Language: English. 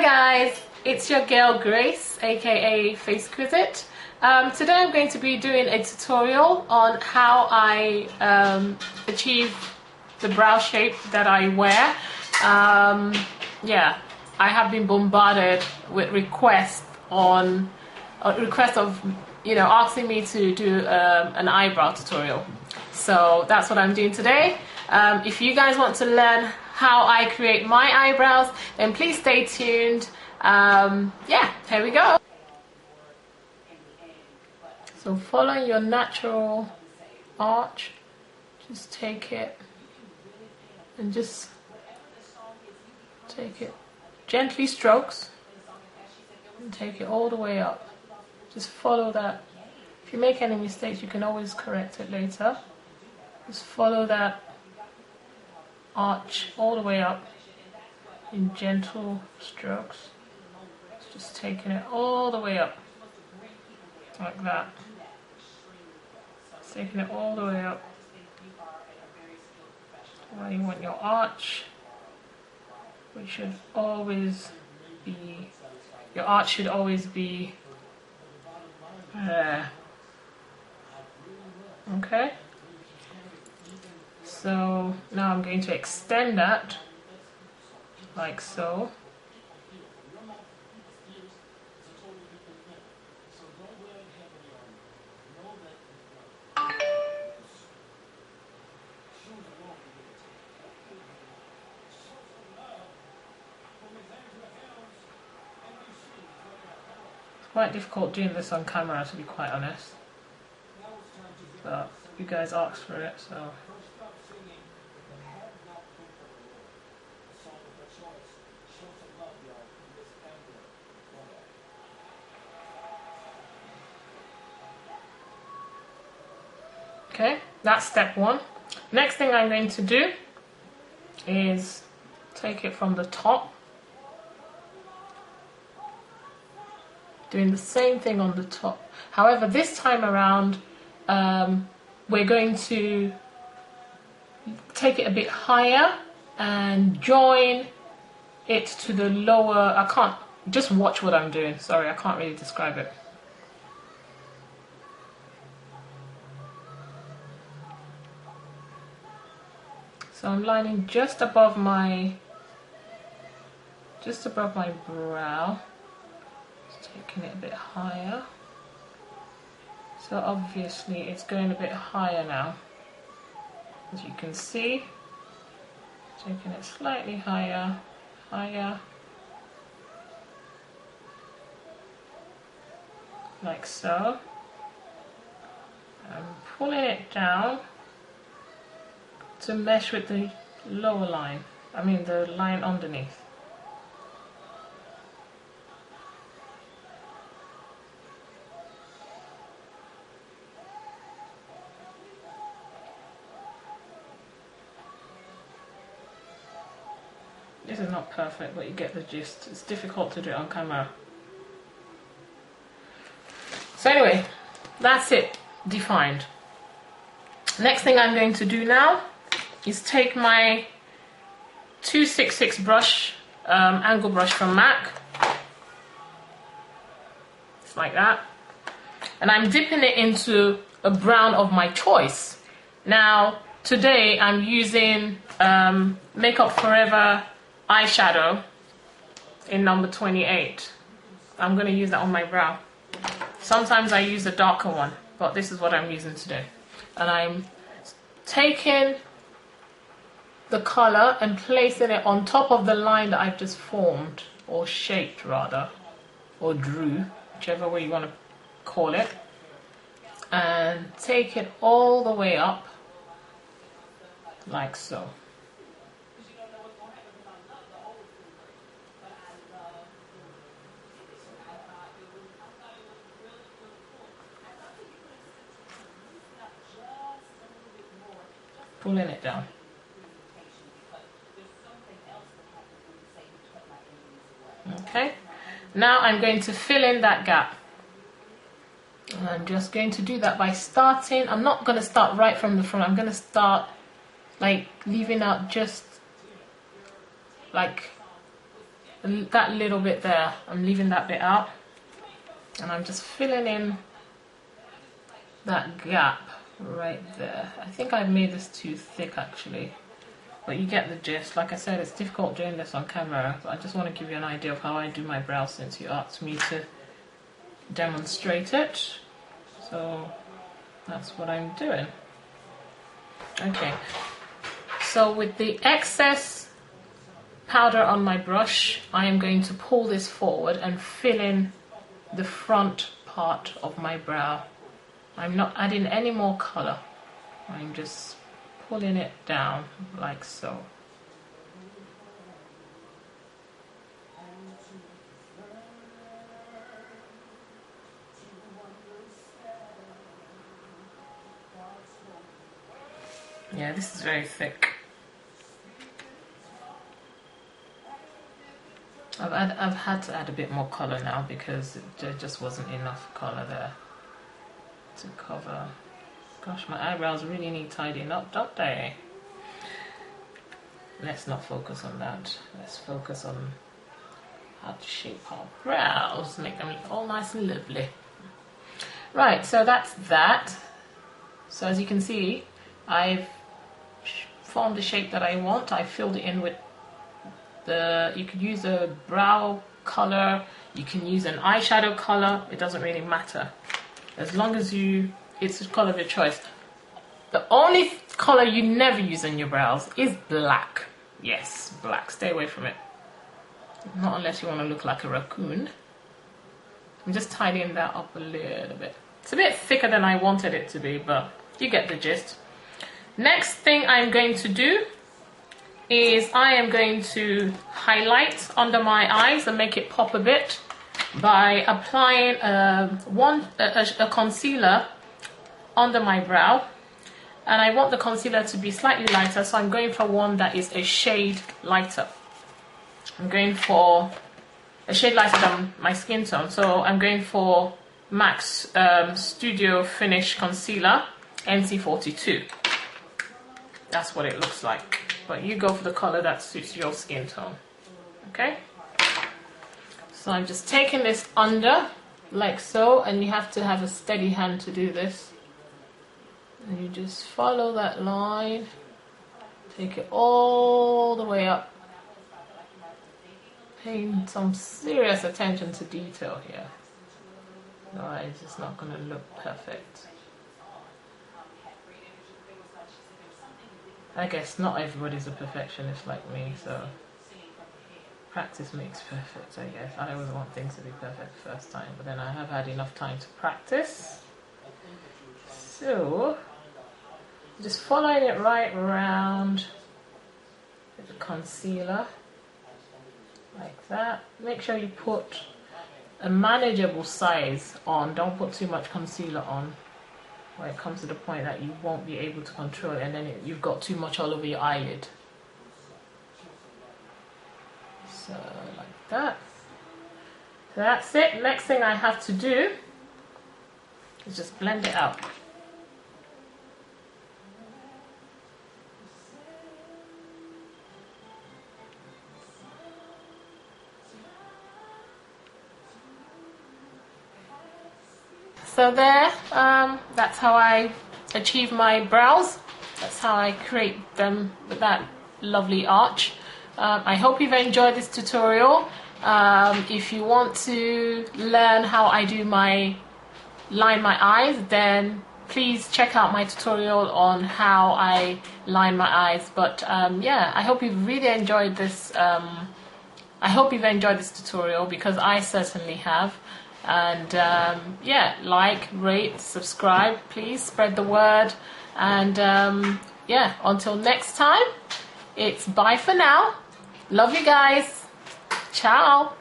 guys, it's your girl Grace, aka Face Quizit. Today I'm going to be doing a tutorial on how I achieve the brow shape that I wear. Yeah, I have been bombarded with requests of asking me to do an eyebrow tutorial. So that's what I'm doing today. If you guys want to learn how I create my eyebrows, then please stay tuned. Yeah, here we go. So following your natural arch, just take it and just take it gently, strokes, and take it all the way up. Just follow that. If you make any mistakes, you can always correct it later. Just follow that arch all the way up in gentle strokes. Just taking it all the way up like that. Just taking it all the way up where you want your arch, which should always be, your arch should always be there. Okay, so now I'm going to extend that like so. It's quite difficult doing this on camera, to be quite honest, but you guys asked for it, so. Okay, that's step one. Next thing I'm going to do is take it from the top, doing the same thing on the top. However, this time around, we're going to take it a bit higher and join it to the lower. I can't, just watch what I'm doing. Sorry, I can't really describe it. So I'm lining just above my brow, just taking it a bit higher. So obviously it's going a bit higher now, as you can see. Taking it slightly higher, like so. I'm pulling it down to mesh with the lower line, I mean the line underneath. This is not perfect, but you get the gist. It's difficult to do it on camera. So anyway, that's it, defined. Next thing I'm going to do now is take my 266 brush, angle brush from MAC. Just like that. And I'm dipping it into a brown of my choice. Now, today I'm using Makeup Forever eyeshadow in number 28. I'm going to use that on my brow. Sometimes I use a darker one, but this is what I'm using today. And I'm taking the color and placing it on top of the line that I've just formed, or shaped rather, or drew, whichever way you want to call it, and take it all the way up like so. Pulling it down. Okay, now I'm going to fill in that gap. And I'm just going to do that by starting, I'm not going to start right from the front, I'm going to start like leaving out just like that little bit there, I'm leaving that bit out, and I'm just filling in that gap right there. I think I've made this too thick actually, but you get the gist. Like I said, it's difficult doing this on camera, but I just want to give you an idea of how I do my brows since you asked me to demonstrate it. So that's what I'm doing. Okay, so with the excess powder on my brush, I am going to pull this forward and fill in the front part of my brow. I'm not adding any more color. I'm just pulling it down like so. Yeah, this is very thick. I've had to add a bit more color now because there just wasn't enough color there to cover. Gosh, my eyebrows really need tidying up, don't they? Let's not focus on that. Let's focus on how to shape our brows, make them look all nice and lovely. Right, so that's that. So as you can see, I've formed the shape that I want. I filled it in with you could use a brow color, you can use an eyeshadow color, it doesn't really matter. As long as it's a color of your choice. The only color you never use on your brows is black. Yes, black, stay away from it. Not unless you want to look like a raccoon. I'm just tidying that up a little bit. It's a bit thicker than I wanted it to be, but you get the gist. Next thing I'm going to do is I am going to highlight under my eyes and make it pop a bit by applying a concealer under my brow. And I want the concealer to be slightly lighter, so I'm going for one that is a shade lighter. I'm going for a shade lighter than my skin tone, so I'm going for MAC's Studio Finish Concealer NC42. That's what it looks like. But you go for the color that suits your skin tone. Okay? So I'm just taking this under, like so, and you have to have a steady hand to do this. And you just follow that line, take it all the way up. Paying some serious attention to detail here. Otherwise, it's just not going to look perfect. I guess not everybody's a perfectionist like me, so practice makes perfect, I guess. I always want things to be perfect the first time, but then I have had enough time to practice. So, just following it right around with the concealer, like that. Make sure you put a manageable size on, don't put too much concealer on, where it comes to the point that you won't be able to control it and then you've got too much all over your eyelid. So like that. So that's it. Next thing I have to do is just blend it out. So there, that's how I achieve my brows. That's how I create them with that lovely arch. I hope you've enjoyed this tutorial. If you want to learn how I do line my eyes, then please check out my tutorial on how I line my eyes. But yeah, I hope you've really enjoyed this. I hope you've enjoyed this tutorial because I certainly have. And yeah, like, rate, subscribe, please spread the word. And yeah, until next time, it's bye for now. Love you guys. Ciao.